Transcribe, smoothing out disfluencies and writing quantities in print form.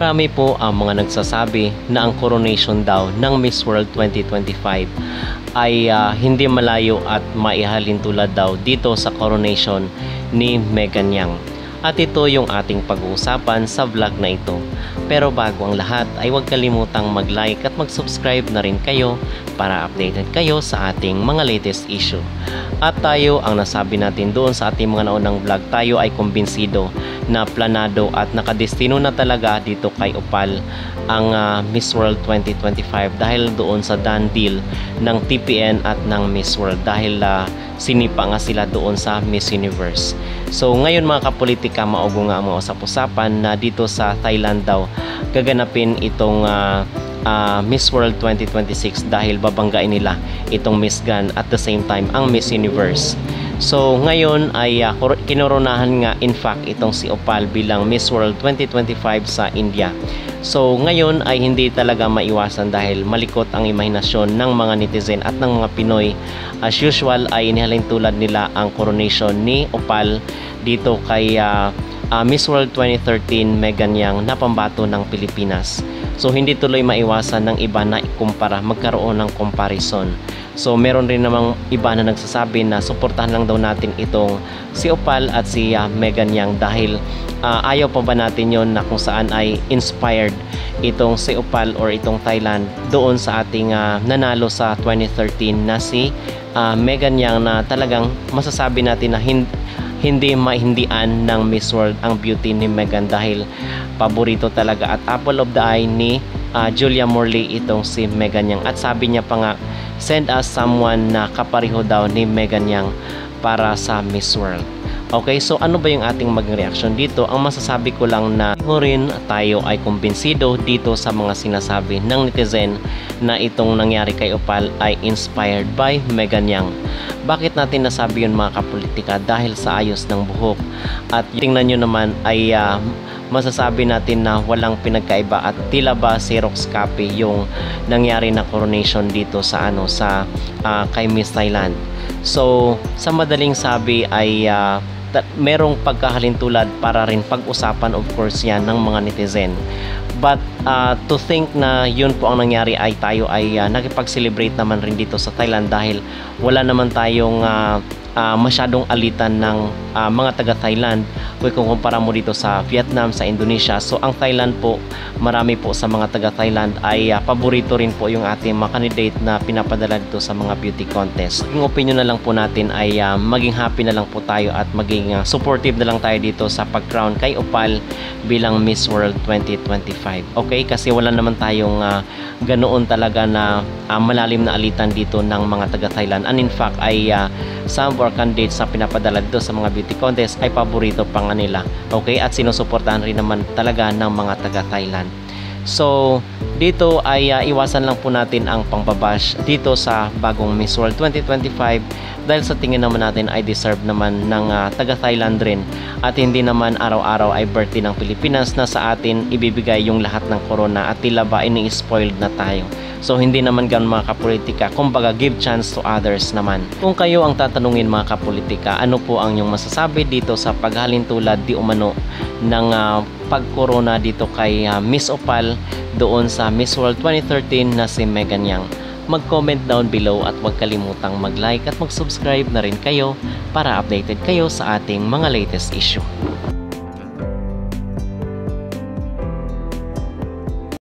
Marami po ang mga nagsasabi na ang coronation daw ng Miss World 2025 ay hindi malayo at maihalin tulad daw dito sa coronation ni Megan Yang. At ito yung ating pag-uusapan sa vlog na ito. Pero bago ang lahat ay huwag kalimutang mag-like at mag-subscribe na rin kayo para updated kayo sa ating mga latest issue. At tayo, ang nasabi natin doon sa ating mga naunang vlog, tayo ay kumbinsido na planado at nakadestino na talaga dito kay Opal ang Miss World 2025 dahil doon sa done deal ng TPN at ng Miss World dahil sinipa nga sila doon sa Miss Universe. So ngayon mga kapolitika, maugo nga ang mga usap-usapan na dito sa Thailand daw gaganapin itong Miss World 2026 dahil babanggain nila itong Miss Grand at the same time ang Miss Universe. So ngayon ay kinoronahan nga in fact itong si Opal bilang Miss World 2025 sa India. So ngayon ay hindi talaga maiwasan dahil malikot ang imahinasyon ng mga netizen at ng mga Pinoy. As usual ay inihalin tulad nila ang coronation ni Opal dito kay Miss World 2013 Megan Yang na pambato ng Pilipinas. So hindi tuloy maiwasan ng iba na ikumpara, magkaroon ng comparison. So meron rin namang iba na nagsasabi na suportahan lang daw natin itong si Opal at si Megan Yang dahil ayaw pa ba natin yon na kung saan ay inspired itong si Opal or itong Thailand doon sa ating nanalo sa 2013 na si Megan Yang na talagang masasabi natin na hindi maindian ng Miss World ang beauty ni Megan dahil paborito talaga at apple of the eye ni Julia Morley itong si Megan Yang. At sabi niya pa nga, send us someone na kapareho daw ni Megan Yang para sa Miss World. Okay, so ano ba yung ating maging reaction dito? Ang masasabi ko lang na rin tayo ay kumbinsido dito sa mga sinasabi ng netizen na itong nangyari kay Opal ay inspired by Megan Yang. Bakit natin nasabi yun mga kapolitika? Dahil sa ayos ng buhok. At tingnan nyo naman ay masasabi natin na walang pinagkaiba at tila ba Xerox copy yung nangyari na coronation dito sa kay Miss Thailand. So sa madaling sabi ay merong pagkahalintulad para rin pag-usapan of course yan ng mga netizen. But to think na yun po ang nangyari ay tayo ay nakipag-celebrate naman rin dito sa Thailand dahil wala naman tayong masyadong alitan ng mga taga-Thailand kung kumpara mo dito sa Vietnam, sa Indonesia. So ang Thailand po, marami po sa mga taga-Thailand ay paborito rin po yung ating mga candidate na pinapadala dito sa mga beauty contest. Yung opinion na lang po natin ay maging happy na lang po tayo at maging supportive na lang tayo dito sa pag-crown kay Opal bilang Miss World 2025. Okay, kasi wala naman tayong ganoon talaga na malalim na alitan dito ng mga taga-Thailand. And in fact ay some of our candidates na pinapadala dito sa mga beauty contest ay paborito pa nga nila. Okay, at sinusuportahan rin naman talaga ng mga taga-Thailand. So dito ay iwasan lang po natin ang pangbabash dito sa bagong Miss World 2025 dahil sa tingin naman natin ay deserve naman ng taga-Thailand rin at hindi naman araw-araw ay birthday ng Pilipinas na sa atin ibibigay yung lahat ng corona at tila ba ini-spoiled na tayo. So hindi naman ganun mga kapolitika, kumbaga give chance to others naman. Kung kayo ang tatanungin mga kapolitika, ano po ang inyong masasabi dito sa paghalintulad di umano ng pag-corona dito kay Miss Opal doon sa Miss World 2013 na si Megan Yang? Mag-comment down below at huwag kalimutang mag-like at mag-subscribe na rin kayo para updated kayo sa ating mga latest issue.